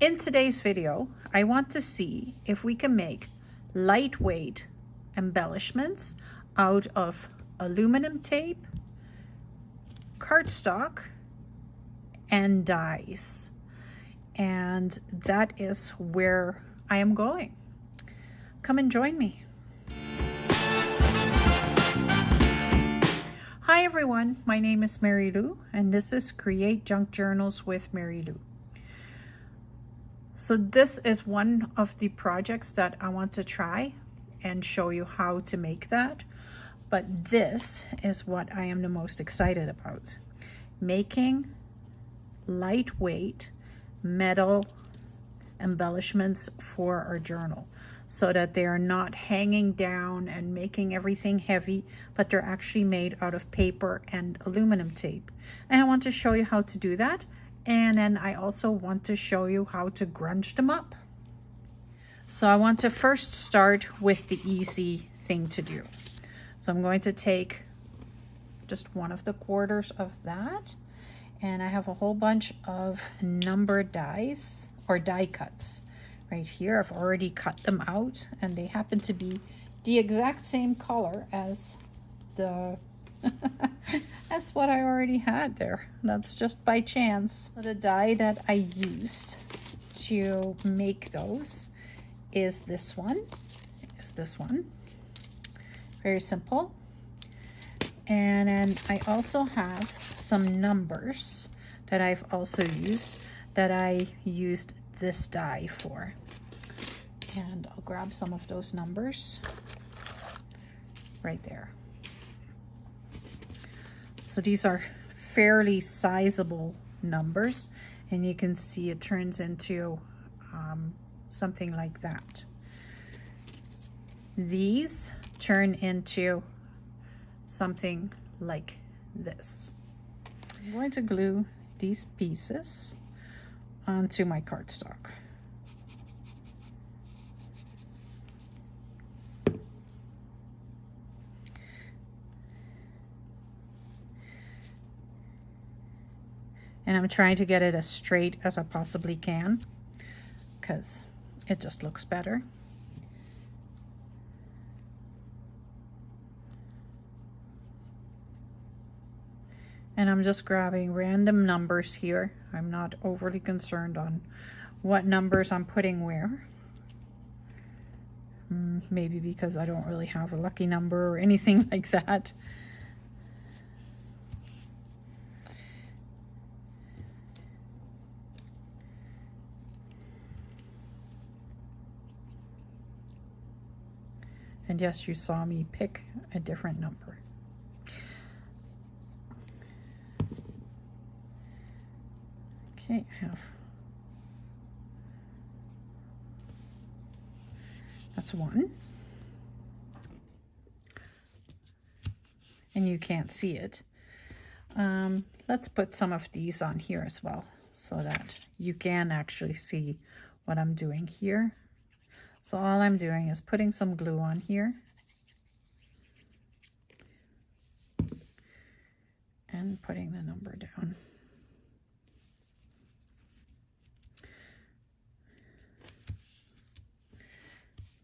In today's video, I want to see if we can make lightweight embellishments out of aluminum tape, cardstock, and dies. And that is where I am going. Come and join me. Hi everyone, my name is Mary Lou, and this is Create Junk Journals with Mary Lou. So this is one of the projects that I want to try and show you how to make that. But this is what I am the most excited about. Making lightweight metal embellishments for our journal so that they are not hanging down and making everything heavy, but they're actually made out of paper and aluminum tape. And I want to show you how to do that. And then I also want to show you how to grunge them up. So I want to first start with the easy thing to do. So I'm going to take just one of the quarters of that, and I have a whole bunch of numbered dies or die cuts right here. I've already cut them out, and they happen to be the exact same color as the that's what I already had there. That's just by chance. So the die that I used to make those is this one. Very simple. And then I also have some numbers that I've also used that I used this die for. And I'll grab some of those numbers right there. So these are fairly sizable numbers, and you can see it turns into something like that. These turn into something like this. I'm going to glue these pieces onto my cardstock. And I'm trying to get it as straight as I possibly can because it just looks better. And I'm just grabbing random numbers here. I'm not overly concerned on what numbers I'm putting where. Maybe because I don't really have a lucky number or anything like that. And yes, you saw me pick a different number. Okay, that's one. And you can't see it. Let's put some of these on here as well so that you can actually see what I'm doing here. So all I'm doing is putting some glue on here and putting the number down.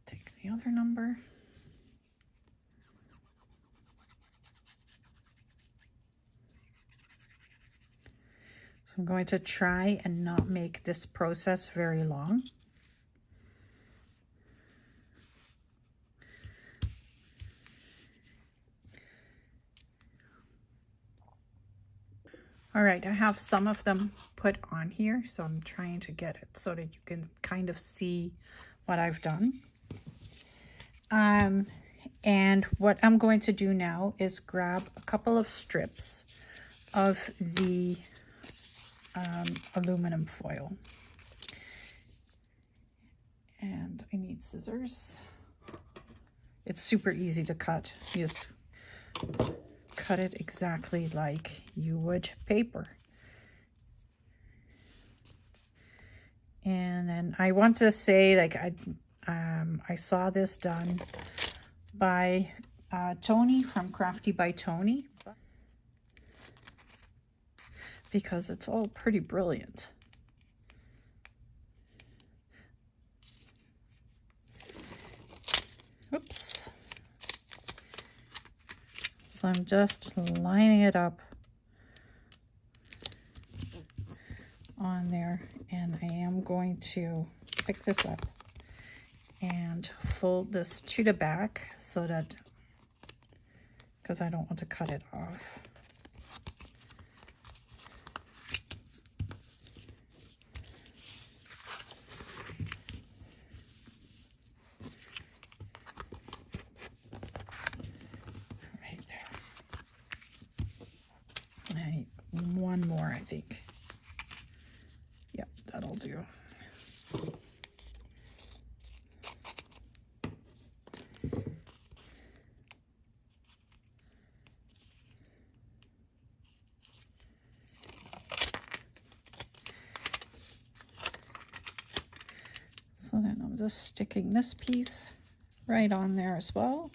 Take the other number. So I'm going to try and not make this process very long. All right, I have some of them put on here, so I'm trying to get it so that you can kind of see what I've done. And what I'm going to do now is grab a couple of strips of the aluminum foil. And I need scissors. It's super easy to cut. You just cut it exactly like you would paper. And then I want to say, like, I saw this done by Tony from Crafty by Tony, because it's all pretty brilliant. Oops. So I'm just lining it up on there, and I am going to pick this up and fold this to the back so that, because I don't want to cut it off. Right there. And I need one more, I think. Yep, that'll do. So then I'm just sticking this piece right on there as well.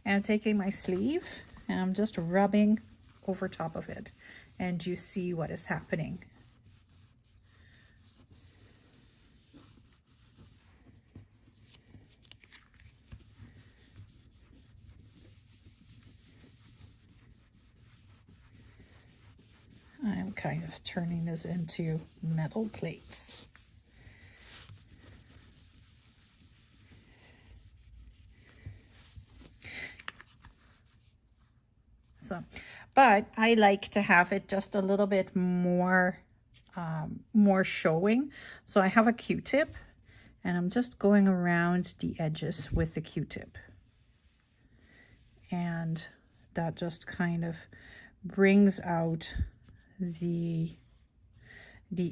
And I'm taking my sleeve and I'm just rubbing over top of it, and you see what is happening. I'm kind of turning this into metal plates. So, but I like to have it just a little bit more, more showing. So I have a Q-tip, and I'm just going around the edges with the Q-tip. And that just kind of brings out the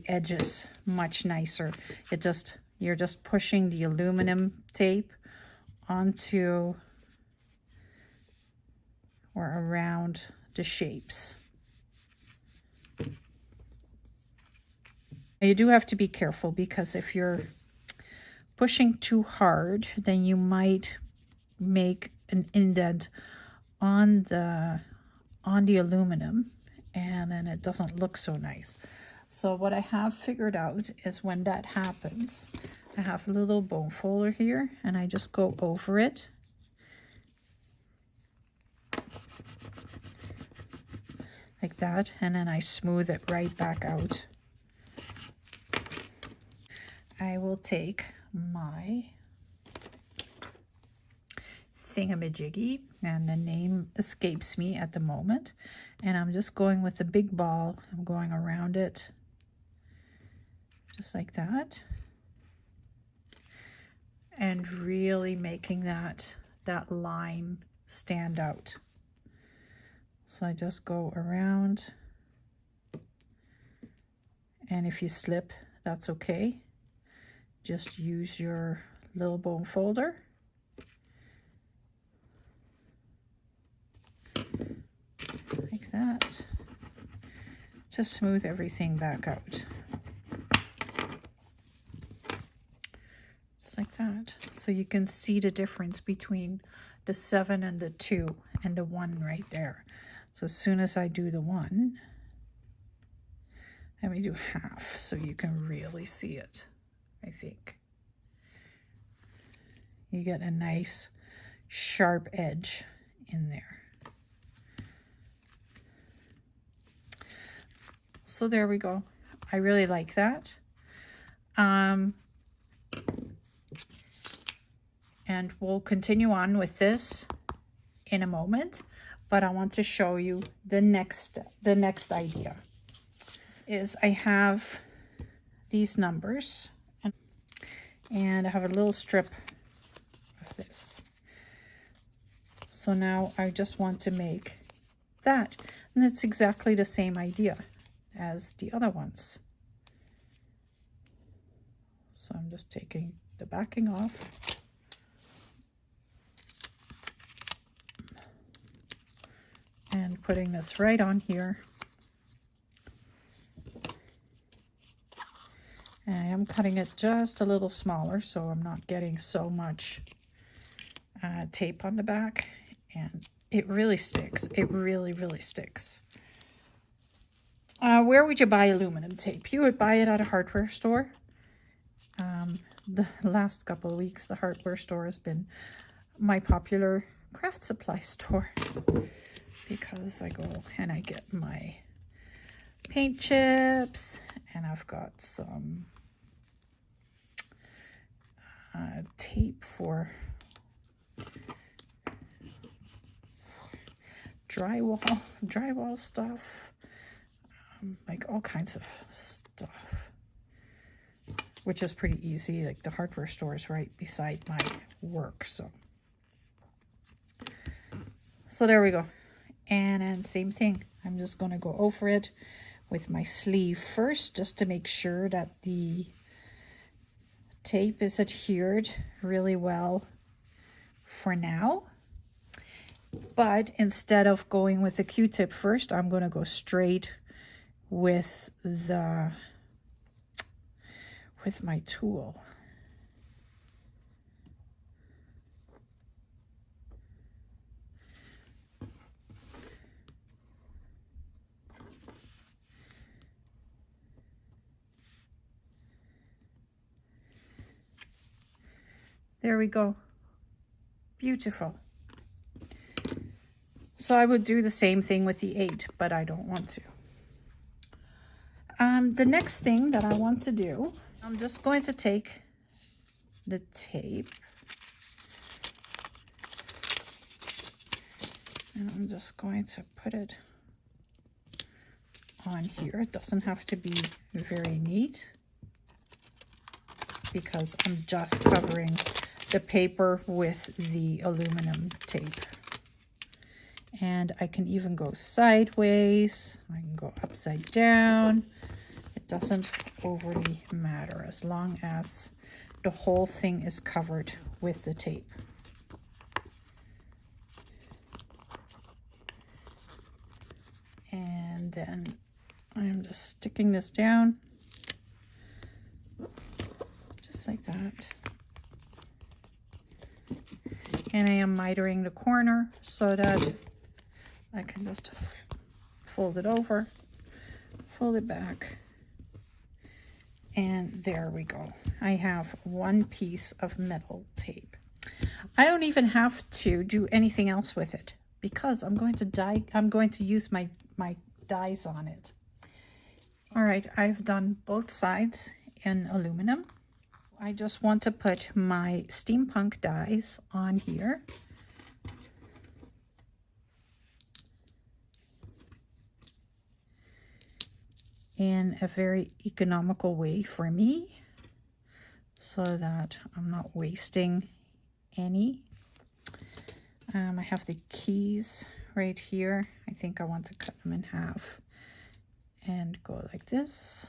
edges much nicer. You're just pushing the aluminum tape onto or around the shapes. You do have to be careful, because if you're pushing too hard, then you might make an indent on the aluminum, and then it doesn't look so nice. So what I have figured out is, when that happens, I have a little bone folder here, and I just go over it. Like that, and then I smooth it right back out. I will take my thingamajiggy, and the name escapes me at the moment, and I'm just going with the big ball. I'm going around it just like that, and really making that line stand out. So I just go around, and if you slip, that's okay. Just use your little bone folder. Like that, to smooth everything back out. Just like that. So you can see the difference between the 7 and the 2 and the 1 right there. So as soon as I do the 1, let me do half so you can really see it, I think. You get a nice sharp edge in there. So there we go. I really like that. And we'll continue on with this in a moment, but I want to show you the next idea. Is I have these numbers, and I have a little strip of this. So now I just want to make that, and it's exactly the same idea as the other ones. So I'm just taking the backing off. And putting this right on here. And I am cutting it just a little smaller, so I'm not getting so much tape on the back. And it really sticks. It really, really sticks. Where would you buy aluminum tape? You would buy it at a hardware store. The last couple of weeks, the hardware store has been my popular craft supply store, because I go and I get my paint chips, and I've got some tape for drywall stuff, like all kinds of stuff, which is pretty easy. Like the hardware store is right beside my work, so there we go. And then same thing, I'm just going to go over it with my sleeve first, just to make sure that the tape is adhered really well for now. But instead of going with the Q-tip first, I'm going to go straight with my tool. There we go. Beautiful. So I would do the same thing with the 8, but I don't want to. The next thing that I want to do, I'm just going to take the tape and I'm just going to put it on here. It doesn't have to be very neat, because I'm just covering the paper with the aluminum tape. And I can even go sideways, I can go upside down. It doesn't overly matter as long as the whole thing is covered with the tape. And then I'm just sticking this down, just like that. And I am mitering the corner so that I can just fold it over, fold it back, and there we go. I have one piece of metal tape. I don't even have to do anything else with it, because I'm going to use my dies on it. All right, I've done both sides in aluminum. I just want to put my steampunk dies on here. In a very economical way for me, so that I'm not wasting any. I have the keys right here. I think I want to cut them in half and go like this.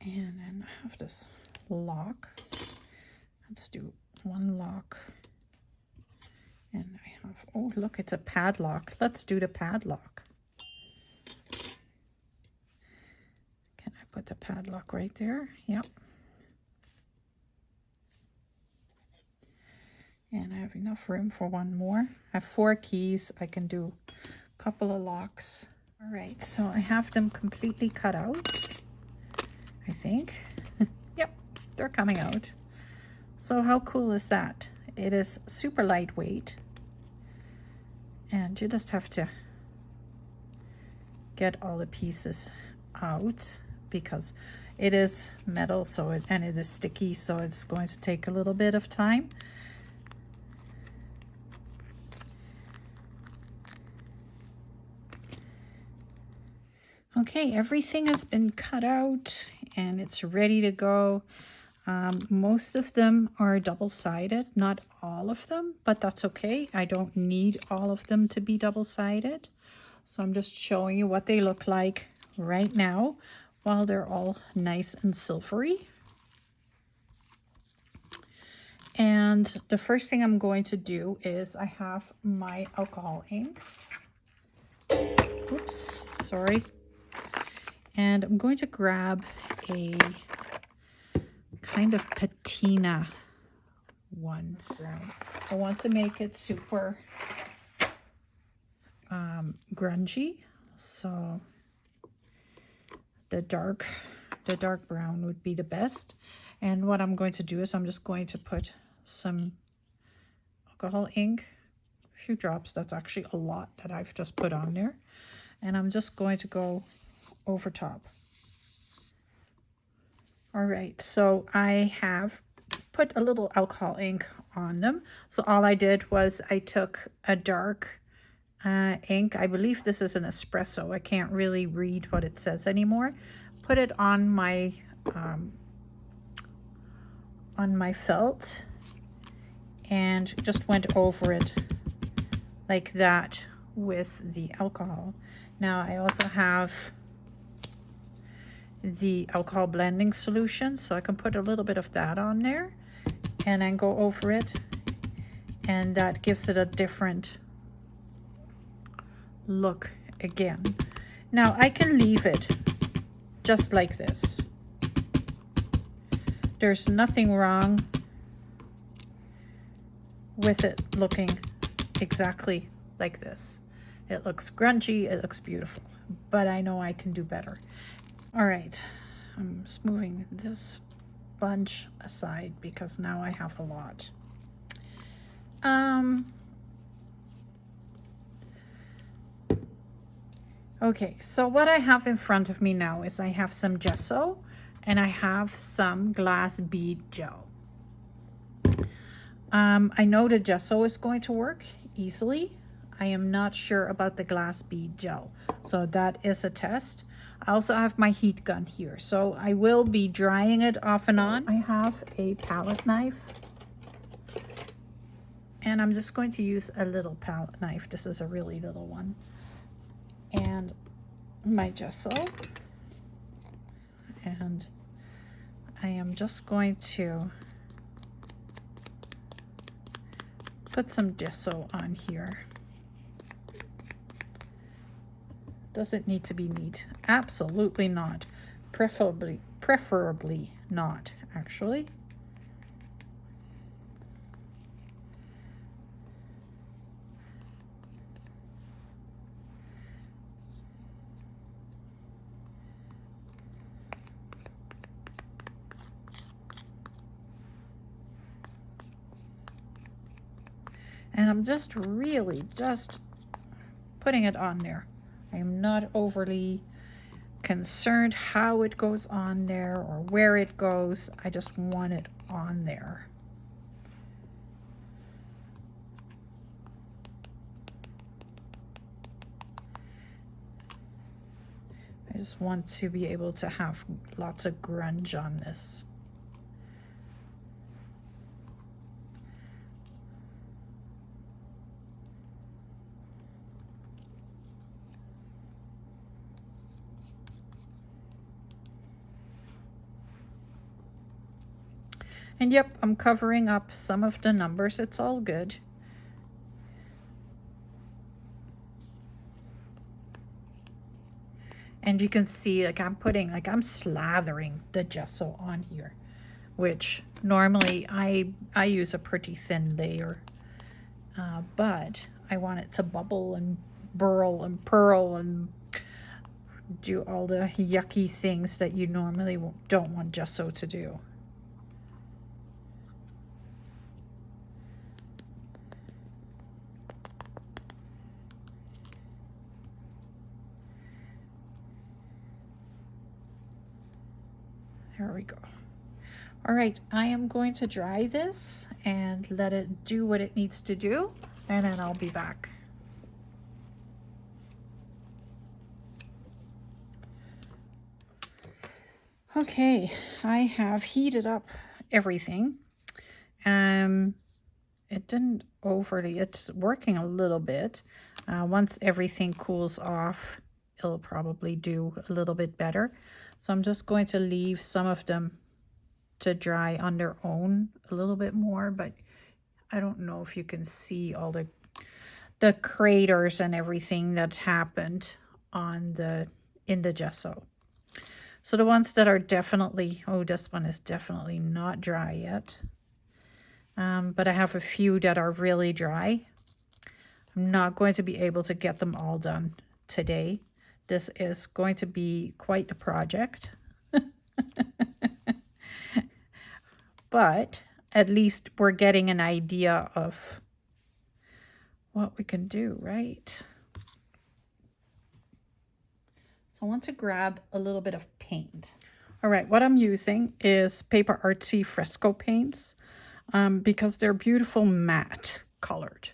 And then I have this lock. Let's do one lock. And I have, oh look, it's a padlock. Let's do the padlock. Can I put the padlock right there? Yep. And I have enough room for one more. I have 4 keys. I can do a couple of locks. All right, so I have them completely cut out, I think. Yep, they're coming out. So how cool is that? It is super lightweight, and you just have to get all the pieces out, because it is metal, so and it is sticky, so it's going to take a little bit of time. Okay, everything has been cut out and it's ready to go. Most of them are double-sided, not all of them, but that's okay. I don't need all of them to be double-sided. So I'm just showing you what they look like right now while they're all nice and silvery. And the first thing I'm going to do is I have my alcohol inks. Oops, sorry. And I'm going to grab a kind of patina one. I want to make it super grungy, so the dark brown would be the best. And what I'm going to do is I'm just going to put some alcohol ink, a few drops. That's actually a lot that I've just put on there. And I'm just going to go over top. All right, so I have put a little alcohol ink on them. So all I did was I took a dark ink. I believe this is an espresso. I can't really read what it says anymore. Put it on my felt and just went over it like that with the alcohol. Now I also have the alcohol blending solution, so I can put a little bit of that on there and then go over it, and that gives it a different look again. Now I can leave it just like this. There's nothing wrong with it looking exactly like this. It looks grungy, it looks beautiful, but I know I can do better. All right, I'm just moving this bunch aside because now I have a lot. Okay, so what I have in front of me now is I have some gesso and I have some glass bead gel. I know the gesso is going to work easily. I am not sure about the glass bead gel, so that is a test. I also have my heat gun here, so I will be drying it off and on. I have a palette knife, and I'm just going to use a little palette knife. This is a really little one. And my gesso, and I am just going to put some gesso on here. Does it need to be neat? Absolutely not. Preferably not, actually. And I'm just really just putting it on there. I am not overly concerned how it goes on there or where it goes. I just want it on there. I just want to be able to have lots of grunge on this. And yep, I'm covering up some of the numbers. It's all good. And you can see, like, I'm slathering the gesso on here, which normally I use a pretty thin layer, but I want it to bubble and burl and purl and do all the yucky things that you normally don't want gesso to do. There we go. All right, I am going to dry this and let it do what it needs to do, and then I'll be back. Okay, I have heated up everything. It didn't overly, it's working a little bit. Once everything cools off, it'll probably do a little bit better. So I'm just going to leave some of them to dry on their own a little bit more, but I don't know if you can see all the craters and everything that happened on in the gesso. So the ones that are definitely, oh, this one is definitely not dry yet. But I have a few that are really dry. I'm not going to be able to get them all done today. This is going to be quite a project. But at least we're getting an idea of what we can do, right? So I want to grab a little bit of paint. All right, what I'm using is Paper Artsy Fresco paints because they're beautiful matte colored.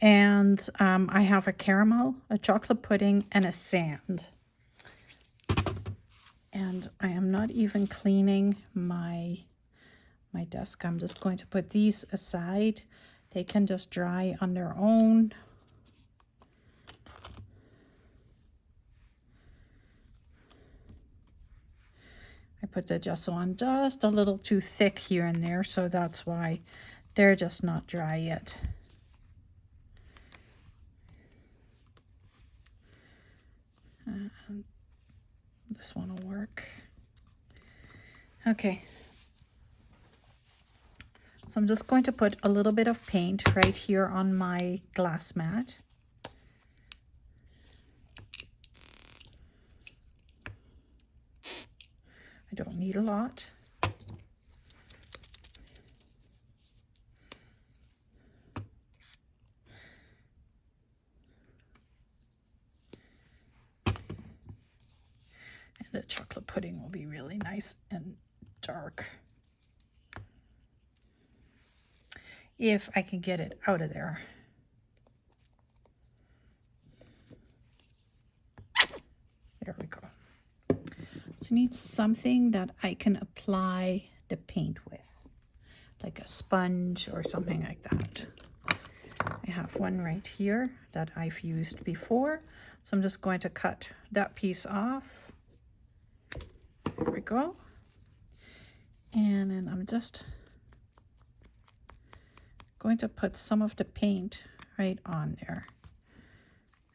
And I have a caramel, a chocolate pudding, and a sand. And I am not even cleaning my desk. I'm just going to put these aside. They can just dry on their own. I put the gesso on just a little too thick here and there, so that's why they're just not dry yet. This one will work. Okay. So I'm just going to put a little bit of paint right here on my glass mat. I don't need a lot. And the chocolate pudding will be really nice and dark. If I can get it out of there. There we go. So I need something that I can apply the paint with, like a sponge or something like that. I have one right here that I've used before. So I'm just going to cut that piece off. There we go. And then I'm just going to put some of the paint right on there.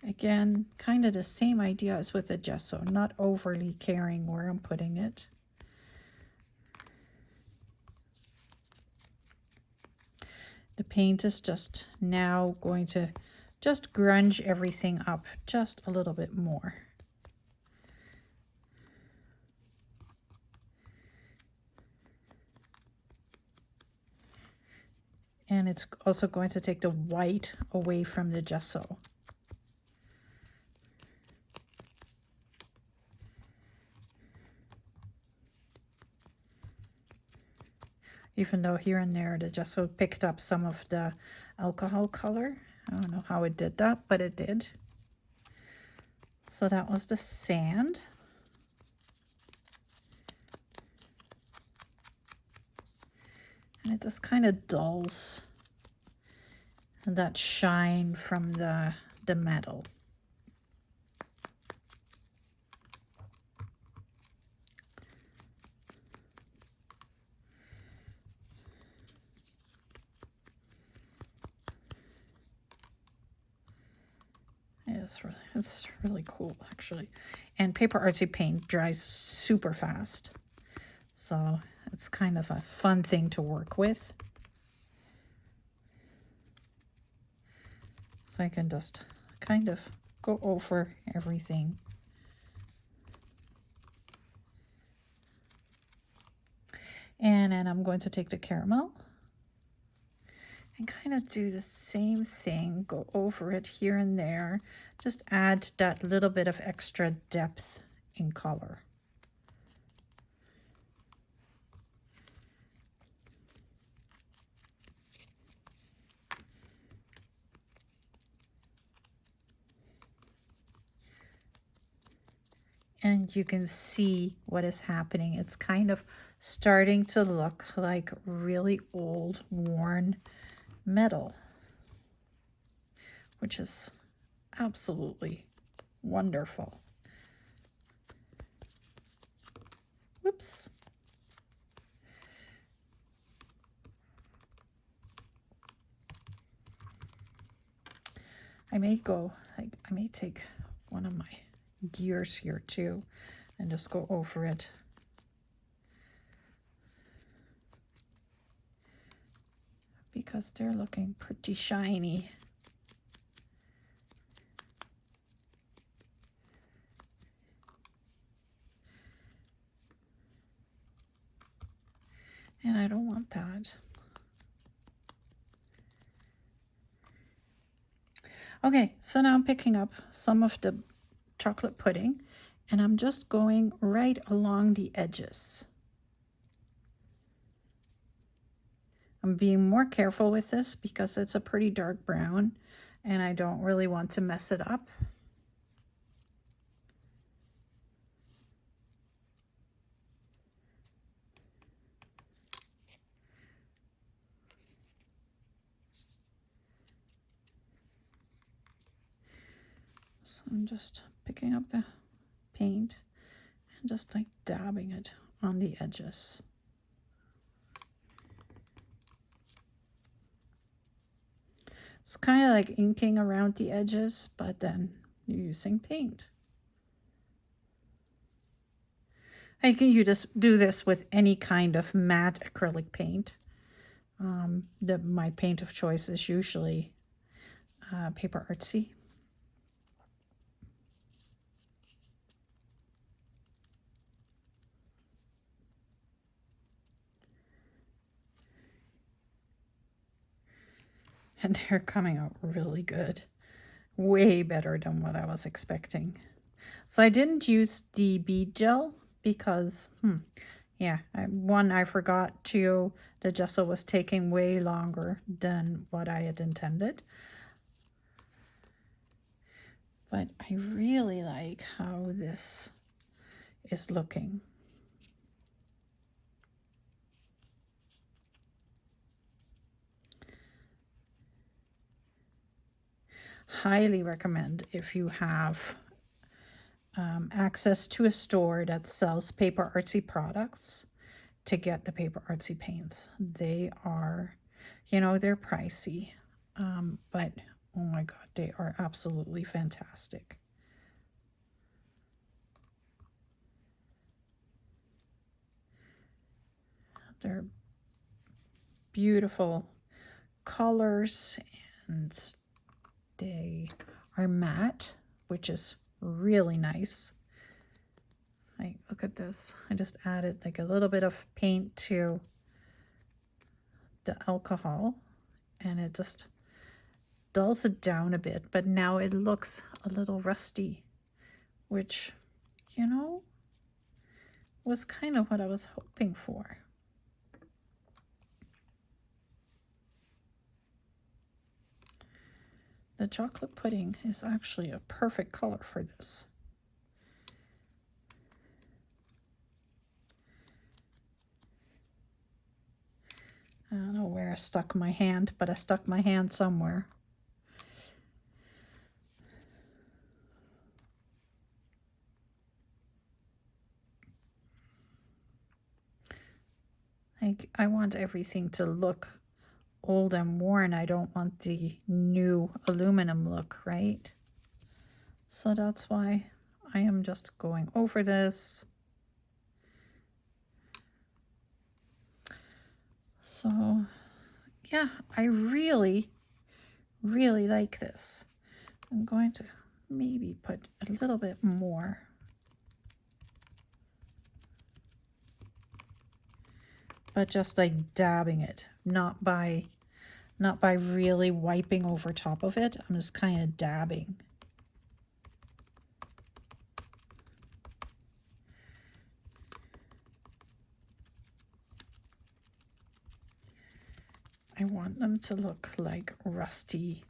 Again, kind of the same idea as with the gesso, not overly caring where I'm putting it. The paint is just now going to just grunge everything up just a little bit more. And it's also going to take the white away from the gesso. Even though here and there the gesso picked up some of the alcohol color. I don't know how it did that, but it did. So that was the sand. And it just kind of dulls that shine from the metal. It's really cool, actually. And Paper Artsy paint dries super fast. So it's kind of a fun thing to work with. So I can just kind of go over everything. And then I'm going to take the caramel and kind of do the same thing, go over it here and there, just add that little bit of extra depth in color. And you can see what is happening. It's kind of starting to look like really old, worn metal, which is absolutely wonderful. Whoops. I may take one of my gears here too and just go over it. Because they're looking pretty shiny. And I don't want that. Okay, so now I'm picking up some of the chocolate pudding and I'm just going right along the edges. I'm being more careful with this because it's a pretty dark brown and I don't really want to mess it up. So I'm just picking up the paint and just like dabbing it on the edges. It's kind of like inking around the edges, but then you're using paint. I think you just do this with any kind of matte acrylic paint. My paint of choice is usually Paper Artsy. And they're coming out really good. Way better than what I was expecting. So I didn't use the bead gel because, yeah, I forgot to, the gesso was taking way longer than what I had intended. But I really like how this is looking. Highly recommend if you have access to a store that sells Paper Artsy products to get the Paper Artsy paints. They are, they're pricey, but oh my God, they are absolutely fantastic. They're beautiful colors and they are matte, which is really nice. Like, look at this. I just added like a little bit of paint to the alcohol and it just dulls it down a bit, but now it looks a little rusty, which, was kind of what I was hoping for. The chocolate pudding is actually a perfect color for this. I don't know where I stuck my hand, but I stuck my hand somewhere. I want everything to look old and worn. I don't want the new aluminum look, right? So that's why I am just going over this. So yeah, I really, really like this. I'm going to maybe put a little bit more. But just like dabbing it, not by really wiping over top of it. I'm just kind of dabbing. I want them to look like rusty,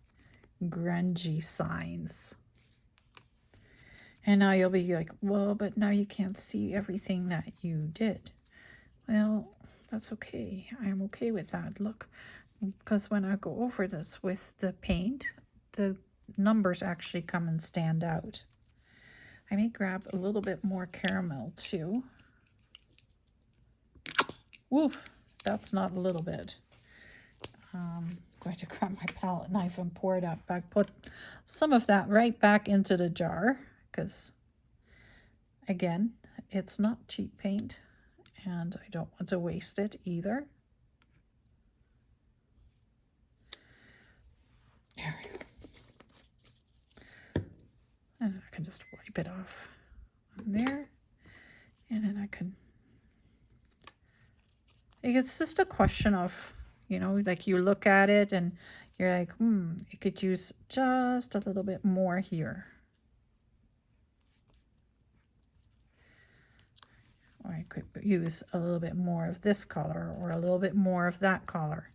grungy signs. And now you'll be like, well, but now you can't see everything that you did. Well, that's okay. I'm okay with that. Look, because when I go over this with the paint, the numbers actually come and stand out. I may grab a little bit more caramel too. Woof, that's not a little bit. I'm going to grab my palette knife and pour it out back. Put some of that right back into the jar because, again, it's not cheap paint and I don't want to waste it either. There we go. And I can just wipe it off there. And then I can, Like, it's just a question of, you know, like you look at it and you're like, it could use just a little bit more here. Or I could use a little bit more of this color or a little bit more of that color.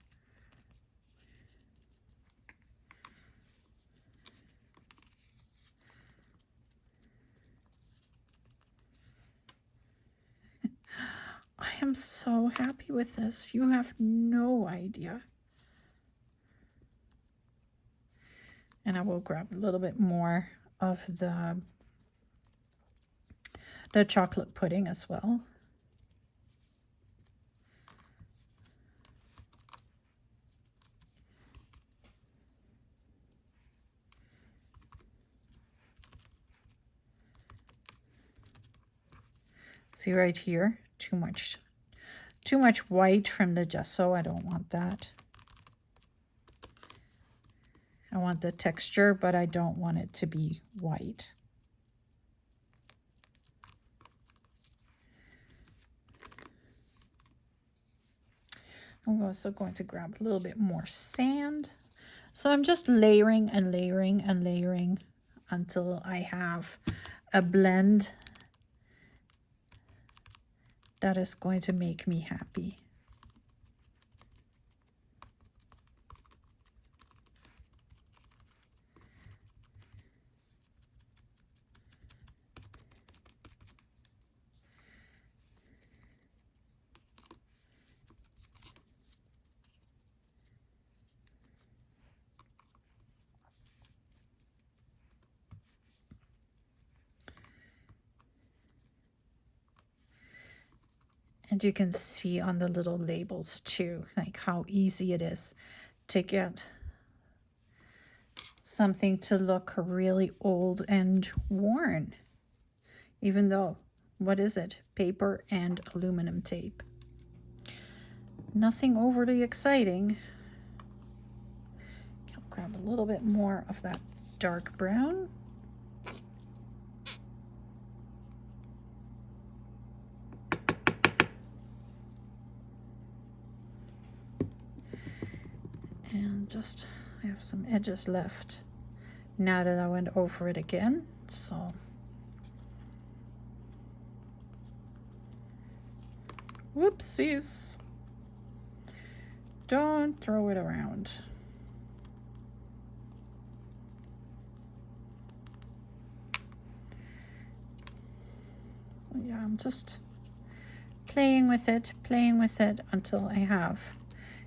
I am so happy with this. You have no idea. And I will grab a little bit more of the chocolate pudding as well. See right here, too much white from the gesso. I don't want that. I want the texture, but I don't want it to be white. I'm also going to grab a little bit more sand. So I'm just layering and layering and layering until I have a blend that is going to make me happy. And you can see on the little labels too, like how easy it is to get something to look really old and worn. Even though, what is it? Paper and aluminum tape. Nothing overly exciting. I'll grab a little bit more of that dark brown. And just, I have some edges left now that I went over it again. So whoopsies. Don't throw it around. So yeah, I'm just playing with it until I have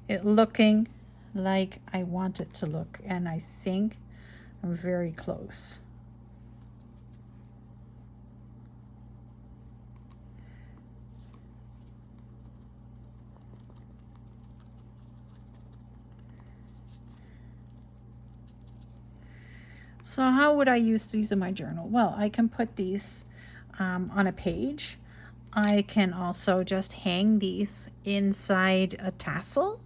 it looking like I want it to look, and I think I'm very close. So how would I use these in my journal? Well, I can put these on a page. I can also just hang these inside a tassel,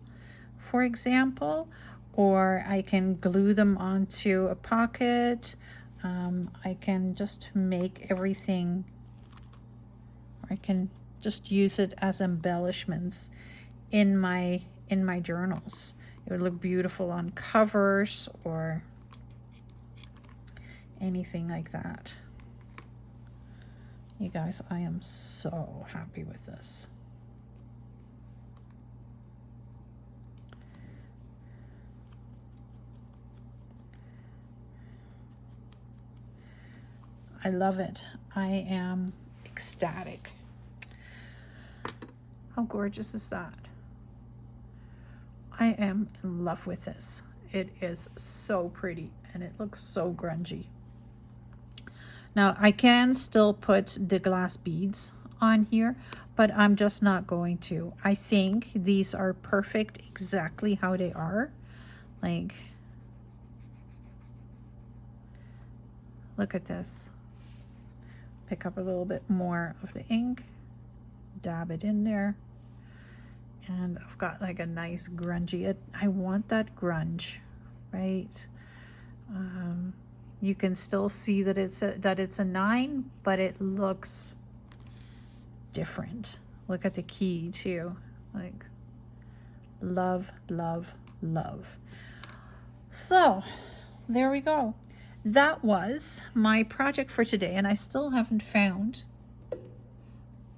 for example, or I can glue them onto a pocket. I can just make everything, I can just use it as embellishments in my journals. It would look beautiful on covers or anything like that. You guys, I am so happy with this. I love it. I am ecstatic. How gorgeous is that? I am in love with this. It is so pretty and it looks so grungy. Now I can still put the glass beads on here, but I'm just not going to. I think these are perfect exactly how they are. Like, look at this. Pick up a little bit more of the ink, dab it in there, and I've got like a nice grungy, I want that grunge, right? You can still see that it's a 9, but it looks different. Look at the key too, like love, love, love. So there we go. That was my project for today, and I still haven't found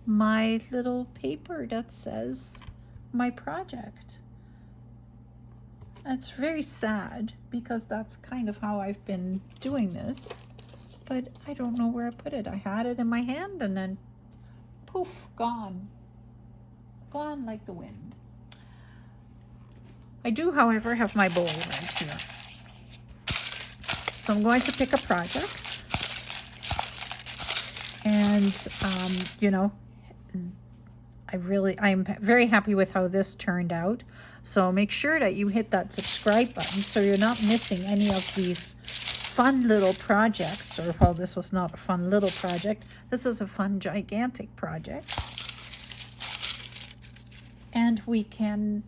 my little paper that says my project. It's very sad because that's kind of how I've been doing this, but I don't know where I put it. I had it in my hand and then poof, gone. Gone like the wind. I do, however, have my bowl right here. So I'm going to pick a project, and you know, I'm very happy with how this turned out. So make sure that you hit that subscribe button so you're not missing any of these fun little projects. Or, well, this was not a fun little project. This is a fun gigantic project. And we can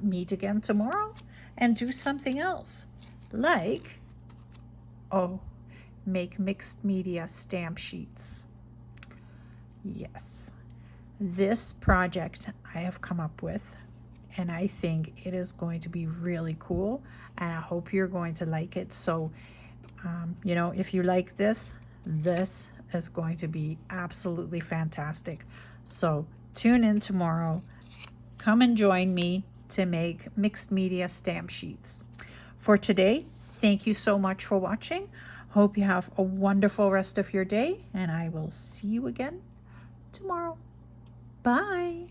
meet again tomorrow and do something else, like, oh, make mixed media stamp sheets. Yes, this project I have come up with, and I think it is going to be really cool, and I hope you're going to like it. So you know, if you like this, this is going to be absolutely fantastic. So tune in tomorrow. Come and join me to make mixed media stamp sheets. For today, thank you so much for watching. Hope you have a wonderful rest of your day, and I will see you again tomorrow. Bye.